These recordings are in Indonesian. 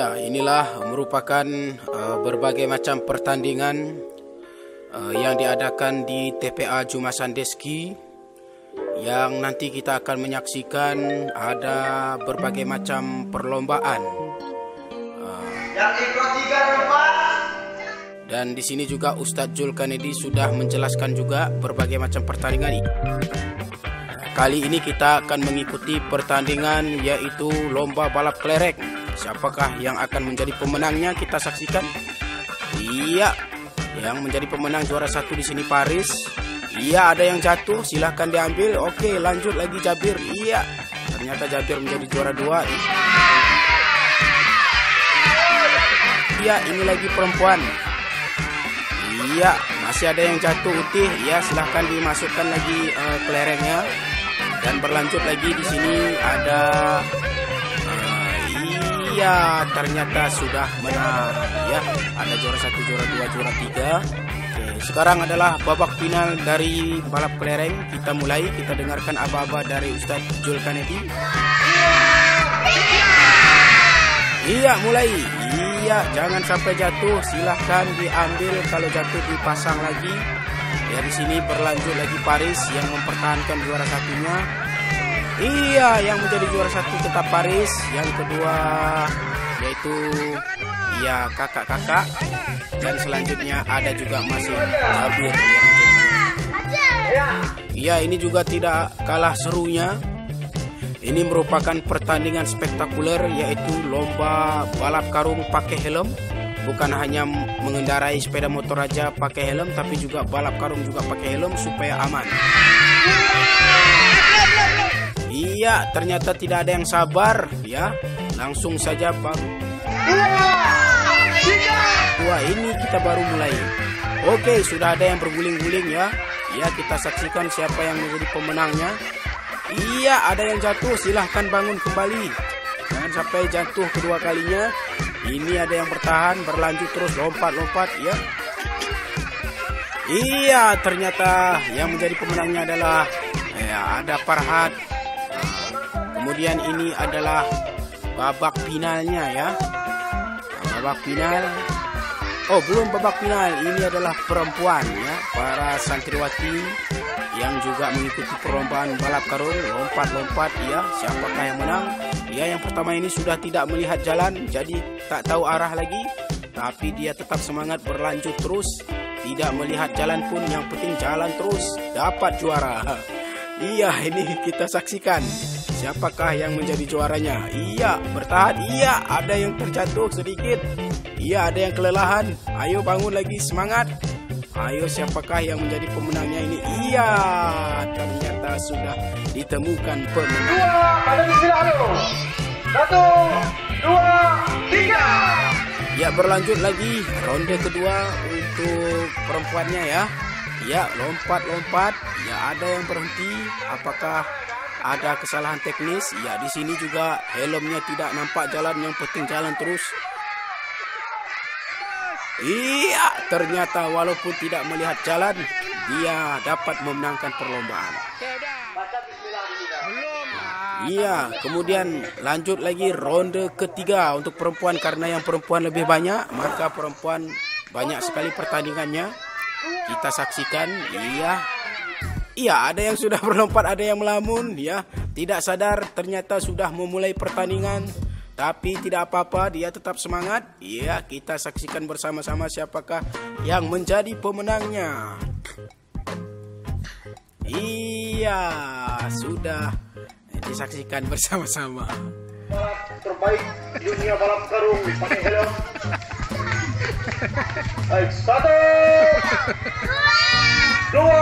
Ya, inilah merupakan berbagai macam pertandingan yang diadakan di TPA Jumasan Deski, yang nanti kita akan menyaksikan ada berbagai macam perlombaan. Dan di sini juga Ustadz Zulkarnaidi sudah menjelaskan juga berbagai macam pertandingan. Kali ini kita akan mengikuti pertandingan yaitu lomba balap kelereng. Siapakah yang akan menjadi pemenangnya, kita saksikan. Iya, yang menjadi pemenang juara satu di sini Paris. Iya, ada yang jatuh, silahkan diambil. Oke, lanjut lagi Jabir. Iya, ternyata Jabir menjadi juara dua. Iya, ini lagi perempuan. Iya, masih ada yang jatuh Utih. Iya, silahkan dimasukkan lagi kelerengnya. Dan berlanjut lagi di sini ada iya, ternyata sudah menang ya. Ada juara satu, juara dua, juara tiga. Oke, sekarang adalah babak final dari balap kelereng. Kita mulai, kita dengarkan aba-aba dari Ustadz Zulkarnaidi. Iya, mulai. Iya, jangan sampai jatuh. Silahkan diambil, kalau jatuh dipasang lagi. Ya, di sini berlanjut lagi Paris yang mempertahankan juara satunya. Iya, yang menjadi juara satu tetap Paris. Yang kedua yaitu ya kakak-kakak. Dan selanjutnya ada juga masih Jabir yang iya, ini juga tidak kalah serunya. Ini merupakan pertandingan spektakuler yaitu lomba balap karung pakai helm. Bukan hanya mengendarai sepeda motor aja pakai helm, tapi juga balap karung juga pakai helm supaya aman. Iya, ternyata tidak ada yang sabar ya. Langsung saja Bang. Wah, ini kita baru mulai. Oke, sudah ada yang berguling-guling ya. Ya, kita saksikan siapa yang menjadi pemenangnya. Iya, ada yang jatuh, silahkan bangun kembali. Jangan sampai jatuh kedua kalinya. Ini ada yang bertahan, berlanjut terus, lompat-lompat ya. Iya, ternyata yang menjadi pemenangnya adalah ada Farhad. Kemudian ini adalah babak finalnya ya. Babak final. Oh, belum babak final. Ini adalah perempuan ya, para santriwati yang juga mengikuti perlombaan balap karung, lompat-lompat ya. Siapakah yang menang? Ya, yang pertama ini sudah tidak melihat jalan, jadi tak tahu arah lagi, tapi dia tetap semangat berlanjut terus, tidak melihat jalan pun, yang penting jalan terus, dapat juara. Iya, ini kita saksikan siapakah yang menjadi juaranya. Iya, bertahan. Iya, ada yang terjatuh sedikit. Iya, ada yang kelelahan. Ayo bangun lagi, semangat. Ayo, siapakah yang menjadi pemenangnya ini? Iya, ternyata sudah ditemukan pemenang. Ada bismillah dulu. 1, 2, 3. Ya, berlanjut lagi ronde kedua untuk perempuannya ya. Ya, lompat-lompat. Ya, ada yang berhenti. Apakah ada kesalahan teknis? Ya, di sini juga helmnya tidak nampak jalan, yang penting jalan terus. Iya, ternyata walaupun tidak melihat jalan, dia dapat memenangkan perlombaan. Iya, kemudian lanjut lagi ronde ketiga untuk perempuan. Karena yang perempuan lebih banyak, maka perempuan banyak sekali pertandingannya. Kita saksikan. Iya, ada yang sudah berlompat, ada yang melamun ya. Tidak sadar ternyata sudah memulai pertandingan. Tapi tidak apa-apa, dia tetap semangat. Iya, kita saksikan bersama-sama siapakah yang menjadi pemenangnya. Iya, sudah disaksikan bersama-sama. Balap terbaik dunia balap karung pakai helm. Baik, 1, 2,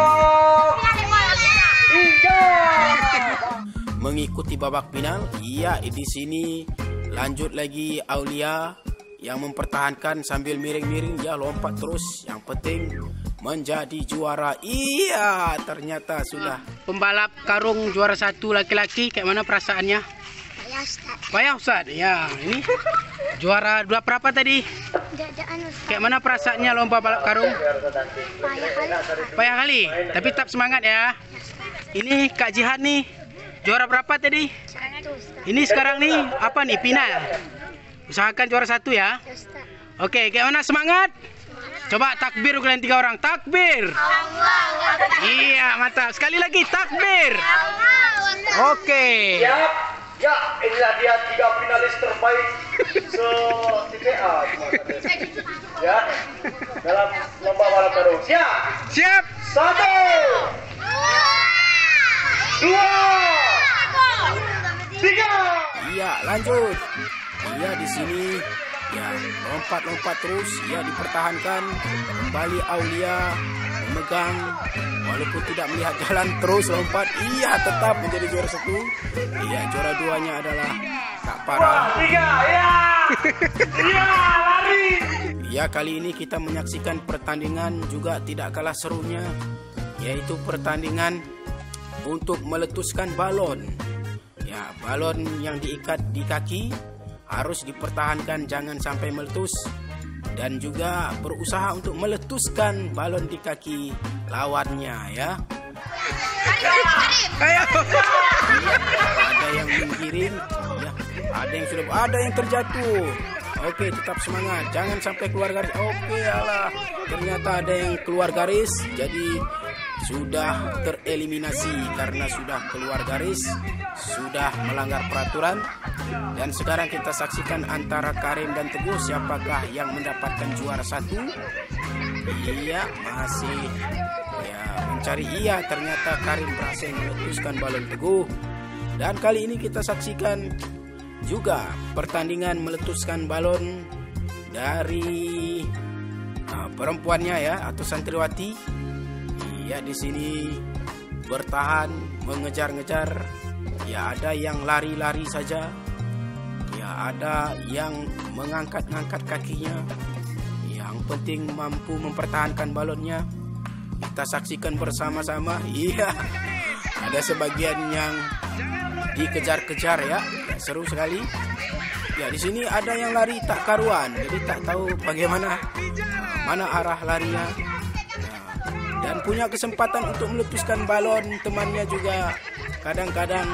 3. Mengikuti babak final. Iya, di sini lanjut lagi Aulia yang mempertahankan sambil miring-miring, ya lompat terus, yang penting menjadi juara. Iya, ternyata sudah pembalap karung juara satu laki-laki. Kayak mana perasaannya? Payah Ustaz. Ya, ini juara dua berapa tadi? Kayak mana perasaannya lomba balap karung? Payah kali, tapi tetap semangat ya. Ini Kak Jihad nih, juara berapa tadi? Ini sekarang nih apa nih, final? Usahakan juara 1 ya. Oke, kayak mana semangat? Coba takbir kalian 3 orang. Takbir. Iya, mantap. Sekali lagi takbir. Oke. Siap. Ya, inilah dia 3 finalis terbaik se-TPA. Ya, dalam lomba balap karung. Siap. Siap. 1, 2, 3. Iya, lanjut. Iya, di sini ya lompat-lompat terus, ya dipertahankan. Kembali Aulia memegang walaupun tidak melihat jalan, terus lompat. Iya, tetap menjadi juara 1. Iya, juara 2-nya adalah Kak Farah. 3, ya. Iya, lari. Ya, kali ini kita menyaksikan pertandingan juga tidak kalah serunya, yaitu pertandingan untuk meletuskan balon. Ya, balon yang diikat di kaki harus dipertahankan jangan sampai meletus, dan juga berusaha untuk meletuskan balon di kaki lawannya ya. Ayo. Ada yang menggiring, ya. Ada yang terjatuh. Oke, tetap semangat, jangan sampai keluar garis. Oke, alah, ternyata ada yang keluar garis, jadi sudah tereliminasi karena sudah keluar garis, sudah melanggar peraturan. Dan sekarang kita saksikan antara Karim dan Teguh, siapakah yang mendapatkan juara 1. Iya, masih ya mencari. Iya, ternyata Karim berhasil meletuskan balon Teguh. Dan kali ini kita saksikan juga pertandingan meletuskan balon dari perempuannya ya, atau santriwati. Ya, di sini bertahan mengejar-ngejar. Ya, ada yang lari-lari saja. Ya, ada yang mengangkat-ngangkat kakinya. Yang penting mampu mempertahankan balonnya. Kita saksikan bersama-sama. Iya, ada sebagian yang dikejar-kejar ya. Seru sekali. Ya, di sini ada yang lari tak karuan, jadi tak tahu bagaimana mana arah larinya. Dan punya kesempatan untuk meletuskan balon, temannya juga kadang-kadang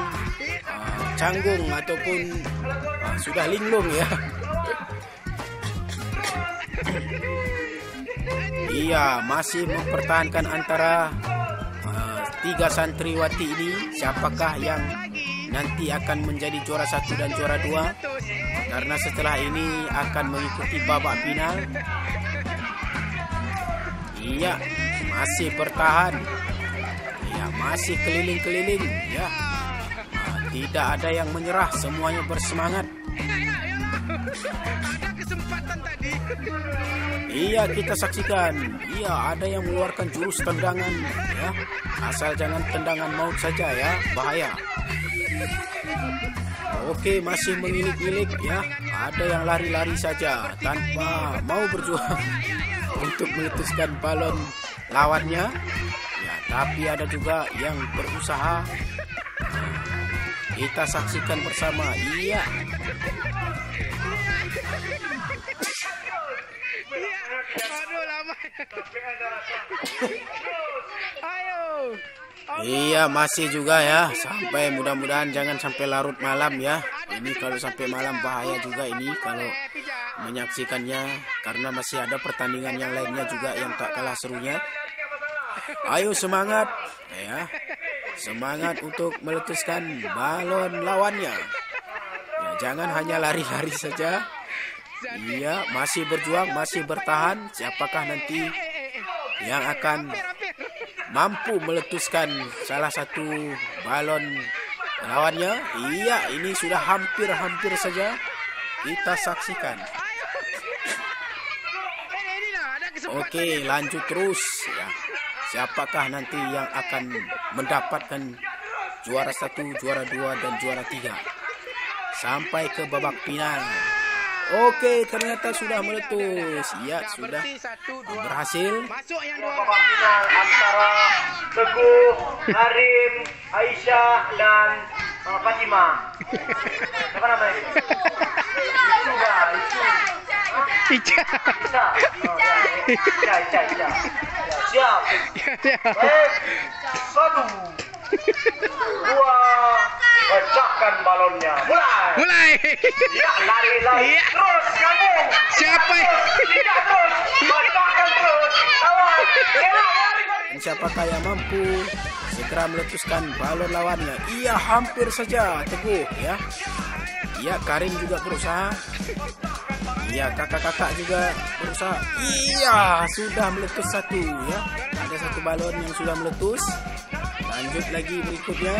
canggung ataupun sudah linglung ya. Iya, masih mempertahankan antara 3 santriwati ini. Siapakah yang nanti akan menjadi juara 1 dan juara 2? Karena setelah ini akan mengikuti babak final. Iya, masih bertahan. Ya, masih keliling-keliling ya. Tidak ada yang menyerah, semuanya bersemangat. Iya, kita saksikan. Iya, ada yang mengeluarkan jurus tendangan ya. Asal jangan tendangan maut saja ya, bahaya. Oke, masih mengilik-ilik ya. Ada yang lari-lari saja tanpa mau berjuang untuk meletuskan balon lawannya. Ya, tapi ada juga yang berusaha. Kita saksikan bersama. Iya. Iya, masih juga ya. Sampai mudah-mudahan jangan sampai larut malam ya. Ini kalau sampai malam bahaya juga ini kalau menyaksikannya, karena masih ada pertandingan yang lainnya juga yang tak kalah serunya. Ayo semangat ya. Semangat untuk meletuskan balon lawannya. Ya, jangan hanya lari-lari saja. Iya, masih berjuang, masih bertahan. Siapakah nanti yang akan mampu meletuskan salah satu balon lawannya? Iya, ini sudah hampir-hampir saja. Kita saksikan. Oke, lanjut terus ya. Siapakah nanti yang akan mendapatkan juara 1, juara 2, dan juara 3 sampai ke babak final? Oke, ternyata sudah meletus. Ya, sudah berhasil. Babak final antara Teguh, Karim, Aisyah, dan Fatima. Apa namanya? Ica. Ica. Siap. Baik. 1, 2, Pecahkan balonnya. Mulai. Ya, lari. Ya. Terus kamu. Siapa? Tidak terus. Pecahkan terus. Lawan. Siapakah yang mampu segera meletuskan balon lawannya? Iya, hampir saja Teguh ya. Iya, Karim juga berusaha. Iya, kakak-kakak juga berusaha. Iya, sudah meletus satu ya. Ada satu balon yang sudah meletus. Lanjut lagi berikutnya.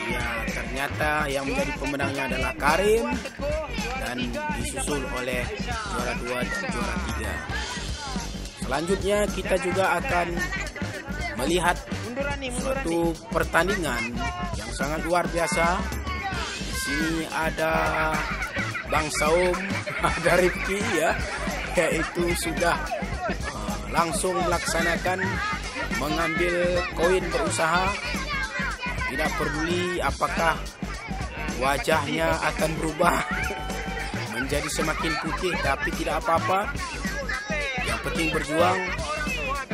Iya, ternyata yang menjadi pemenangnya adalah Karim dan disusul oleh juara 2 dan juara 3. Selanjutnya kita juga akan melihat suatu pertandingan yang sangat luar biasa. Di sini ada Bang Saum, ada Rifki ya, yaitu sudah langsung melaksanakan mengambil koin berusaha. Tidak peduli apakah wajahnya akan berubah menjadi semakin putih, tapi tidak apa-apa. Yang penting berjuang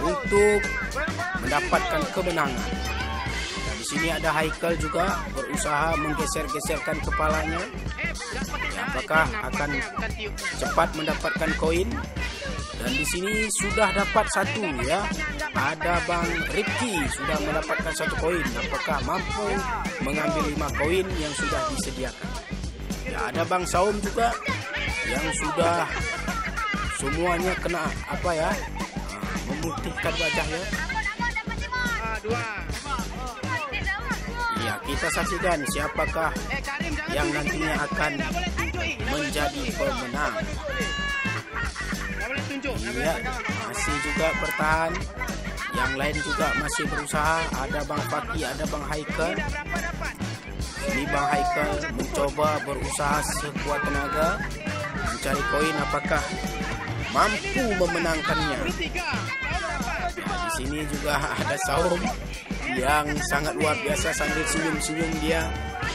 untuk mendapatkan kemenangan. Dan di sini ada Haikal juga berusaha menggeser-geserkan kepalanya. Ya, apakah akan cepat mendapatkan koin? Dan di sini sudah dapat satu ya. Ada Bang Rifki sudah mendapatkan satu koin. Apakah mampu mengambil 5 koin yang sudah disediakan? Ya, ada Bang Saum juga yang sudah semuanya kena memutihkan wajahnya. Ya, kita saksikan siapakah yang nantinya akan menjadi pemenang. Iya, masih juga bertahan. Yang lain juga masih berusaha. Ada Bang Paki, ada Bang Haikal. Ini Bang Haikal mencoba berusaha sekuat tenaga mencari koin. Apakah mampu memenangkannya? Nah, di sini juga ada Saum yang sangat luar biasa sambil senyum-senyum dia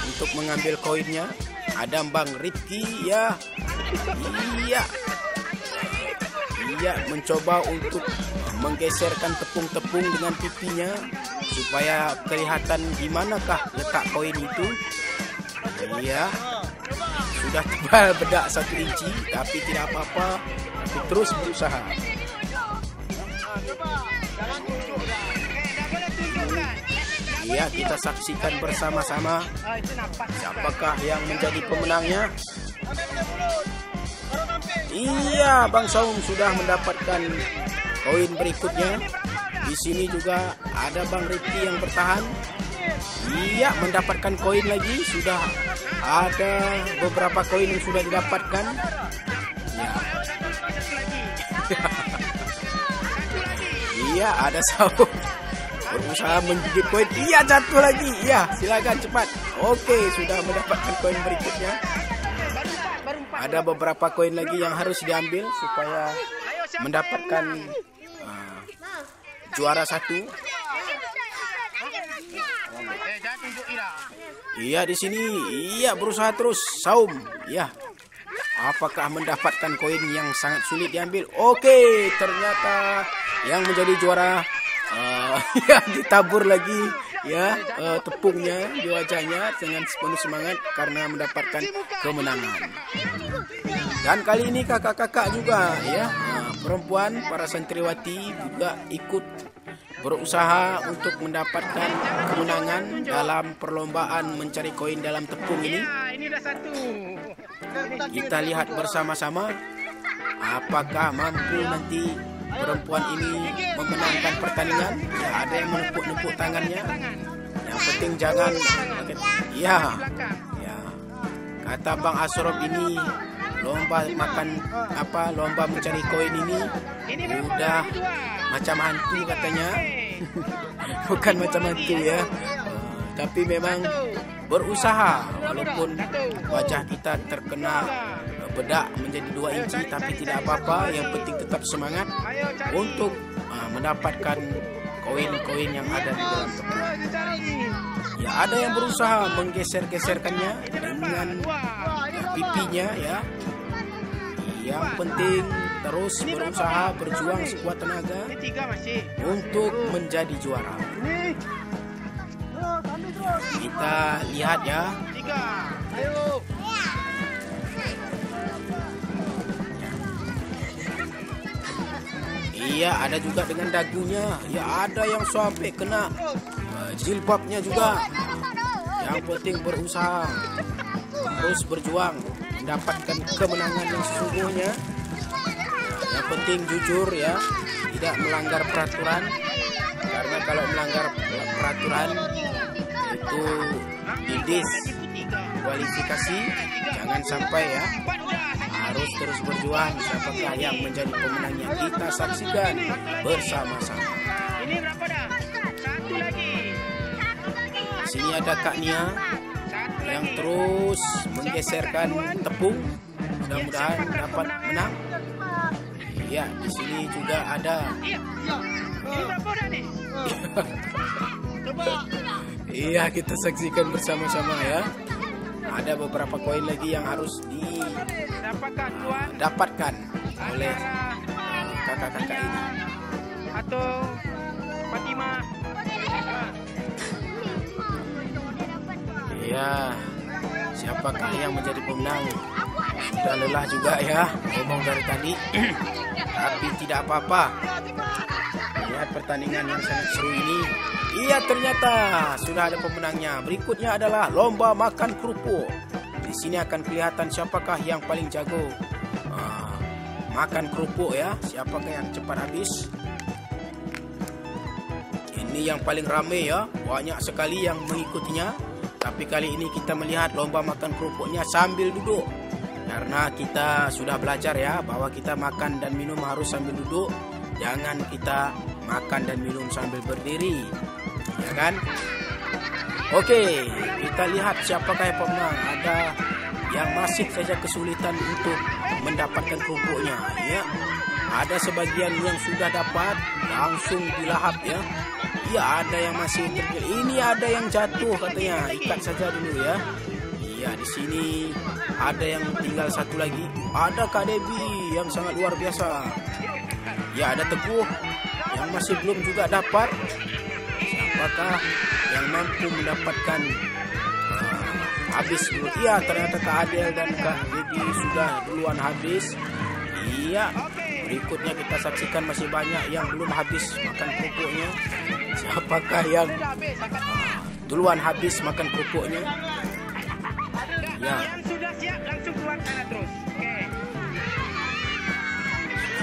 untuk mengambil koinnya. Ada Bang Rifki ya. Iya, mencoba untuk menggeserkan tepung-tepung dengan pipinya supaya kelihatan di manakah letak koin itu. Iya, sudah tebal bedak 1 inci, tapi tidak apa-apa, tapi terus berusaha. Iya, kita saksikan bersama-sama siapakah yang menjadi pemenangnya. Iya, Bang Saum sudah mendapatkan koin berikutnya. Di sini juga ada Bang Rifki yang bertahan. Iya, mendapatkan koin lagi. Sudah ada beberapa koin yang sudah didapatkan. Ya. Iya, ada Saum berusaha menggigit koin. Iya, jatuh lagi. Iya, silakan cepat. Oke, sudah mendapatkan koin berikutnya. Ada beberapa koin lagi yang harus diambil supaya mendapatkan juara 1. Iya, di sini iya berusaha terus Saum. Ya. Apakah mendapatkan koin yang sangat sulit diambil? Oke, ternyata yang menjadi juara ya ditabur lagi ya tepungnya di wajahnya dengan penuh semangat karena mendapatkan kemenangan. Dan kali ini kakak-kakak juga ya perempuan para santriwati juga ikut berusaha untuk mendapatkan kemenangan dalam perlombaan mencari koin dalam tepung ini. Kita lihat bersama-sama apakah mampu nanti perempuan ini memenangkan pertandingan. Ya, ada yang menepuk-nepuk tangannya. Yang penting jangan ya. Kata Bang Asrof ini lomba lomba mencari koin ini udah macam hantu katanya. Bukan macam hantu ya. Tapi memang berusaha walaupun wajah kita terkena bedak menjadi 2 inci, tapi tidak apa-apa, yang penting tetap semangat untuk mendapatkan koin-koin yang ada di dalam tepung. Ya, ada yang berusaha menggeser-geserkannya dengan pipinya ya. Yang penting terus berusaha berjuang sekuat tenaga untuk menjadi juara. Kita lihat ya. Iya, ada juga dengan dagunya. Ya, ada yang sampai kena jilbabnya juga. Yang penting berusaha, terus berjuang mendapatkan kemenangan yang sesungguhnya. Yang penting jujur ya, tidak melanggar peraturan. Karena kalau melanggar peraturan itu didiskualifikasi. Jangan sampai ya. Harus terus berjuang. Siapakah yang menjadi pemenangnya, kita saksikan bersama-sama. Ini berapa dah? Satu lagi. Di sini ada Kak Nia yang terus menggeserkan tepung. Mudah-mudahan dapat menang. Iya, di sini juga ada. Ini berapa dah nih? Iya, kita saksikan bersama-sama ya. Ada beberapa koin lagi yang harus didapatkan oleh kakak-kakak ini. Atau Fatimah. Iya, siapakah yang menjadi pemenang? Sudah lelah juga ya ngomong dari tadi. Tapi tidak apa-apa. Lihat pertandingan yang sangat seru ini. Iya, ternyata sudah ada pemenangnya. Berikutnya adalah lomba makan kerupuk. Di sini akan kelihatan siapakah yang paling jago makan kerupuk ya. Siapakah yang cepat habis. Ini yang paling ramai ya. Banyak sekali yang mengikutinya. Tapi kali ini kita melihat lomba makan kerupuknya sambil duduk. Karena kita sudah belajar ya bahwa kita makan dan minum harus sambil duduk. Jangan kita makan dan minum sambil berdiri. Ya kan? Oke, kita lihat siapakah yang pemenang. Ada yang masih saja kesulitan untuk mendapatkan kerupuknya ya. Ada sebagian yang sudah dapat langsung dilahap ya. Iya, ada yang masih terkecil. Ini ada yang jatuh katanya. Ikat saja dulu ya. Iya, di sini ada yang tinggal satu lagi. Ada Kak Debbie yang sangat luar biasa. Ya, ada Teguh yang masih belum juga dapat. Siapakah yang mampu mendapatkan habis dulu? Iya, ternyata Kak Adel dan Kak Debbie sudah duluan habis. Iya, berikutnya kita saksikan masih banyak yang belum habis makan kerupuknya. Siapakah yang duluan habis makan kerupuknya? Ya. Yang sudah siap langsung keluar sana terus. Oke.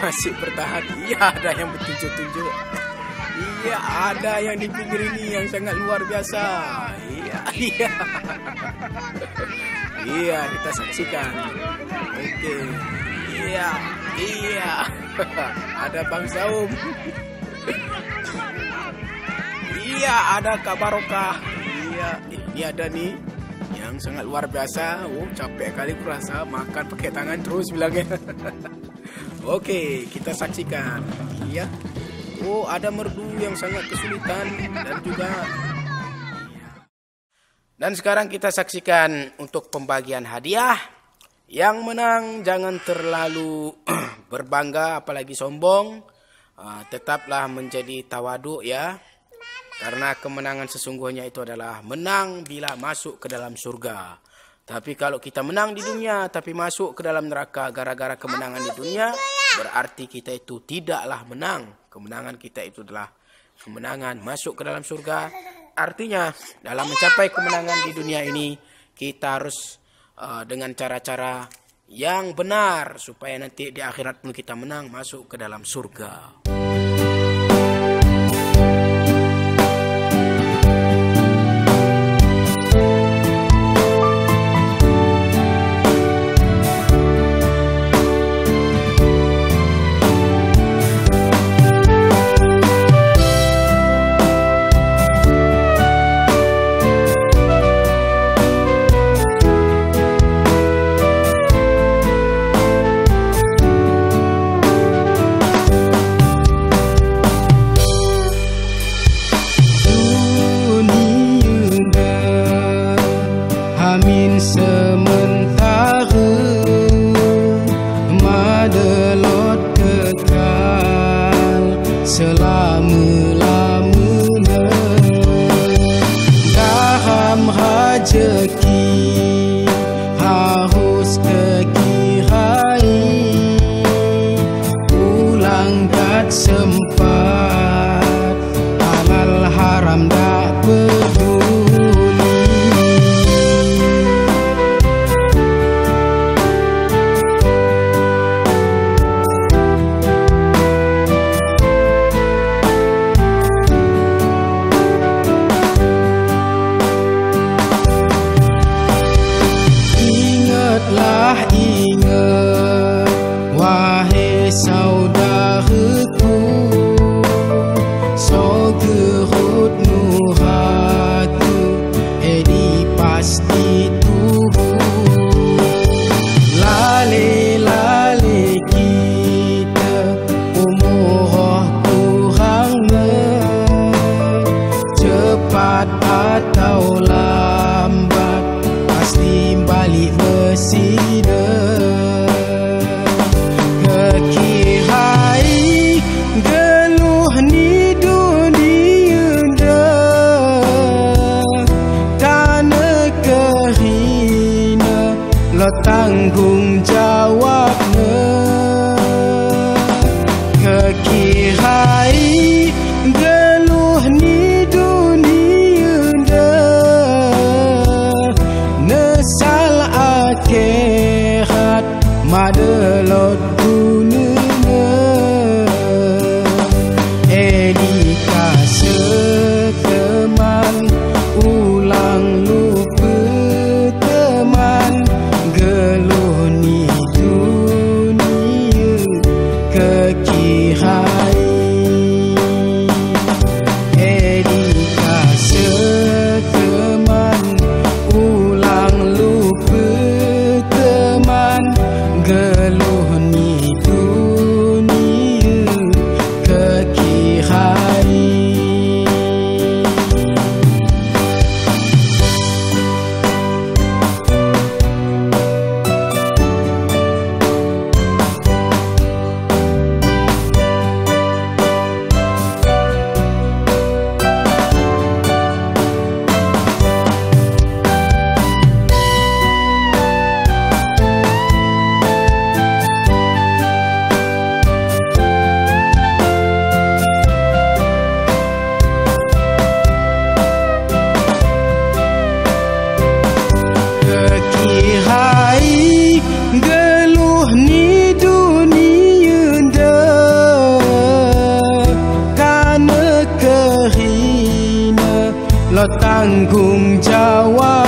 Masih bertahan. Iya, ada yang bertunjuk-tunjuk. Iya, ada yang di pinggir ini yang sangat luar biasa. Iya, iya. Iya, kita saksikan. Oke. Iya, iya. Ada Bang Saum. Iya, ada Kak Barokah. Iya, ini ada nih yang sangat luar biasa. Oh, capek kali kurasa makan pakai tangan terus bilangnya. Oke, kita saksikan. Iya. Oh, ada merdu yang sangat kesulitan dan juga. Dan sekarang kita saksikan untuk pembagian hadiah. Yang menang jangan terlalu berbangga apalagi sombong. Tetaplah menjadi tawaduk ya. Karena kemenangan sesungguhnya itu adalah menang bila masuk ke dalam surga. Tapi kalau kita menang di dunia tapi masuk ke dalam neraka gara-gara kemenangan di dunia, berarti kita itu tidaklah menang. Kemenangan kita itu adalah kemenangan masuk ke dalam surga. Artinya dalam mencapai kemenangan di dunia ini kita harus dengan cara-cara yang benar supaya nanti di akhirat pun kita menang masuk ke dalam surga. dapat, halal haram tak peduli. Ingatlah ingat, wahai saudaraku, so gerut nuratu di pasti tubuh. Lale-lale kita umur kurangnya, cepat atau lambat pasti balik bersida. Kekihai geluh ni dunia dah, tanah kerina lo tanggung jawabnya. Kekihai geluh ni dunia dah, nesal akhirat madelot dunia. Edika seteman, ulang lupa teman, geluh ni dunia kekihai. Edika seteman, ulang lupa teman, geluh ni dunia kekihai. Kekihai geluh ni dunia dah, karena kerina lo tanggung jawab.